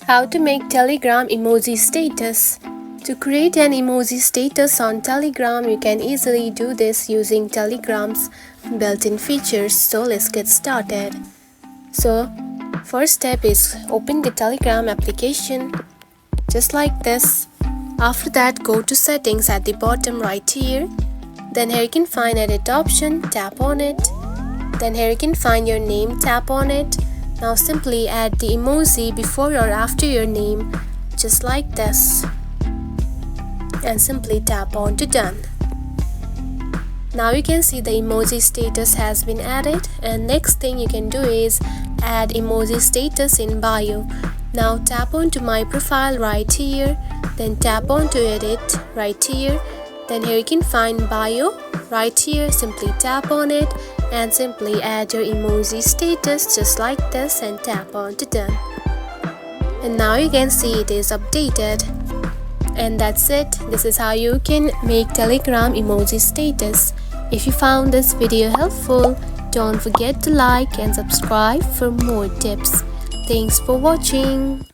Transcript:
How to make Telegram emoji status. To create an emoji status on Telegram, you can easily do this using Telegram's built-in features. So let's get started. So first step is open the Telegram application just like this. After that, go to settings at the bottom right here. Then here you can find edit option, tap on it. Then here you can find your name, tap on it. Now simply add the emoji before or after your name, just like this, and simply tap on to done. Now you can see the emoji status has been added, and next thing you can do is add emoji status in bio. Now tap on to my profile right here, then tap on to edit right here. Then here you can find bio right here, simply tap on it and simply add your emoji status just like this and tap on to done. And now you can see it is updated. And that's it. This is how you can make Telegram emoji status. If you found this video helpful, don't forget to like and subscribe for more tips. Thanks for watching.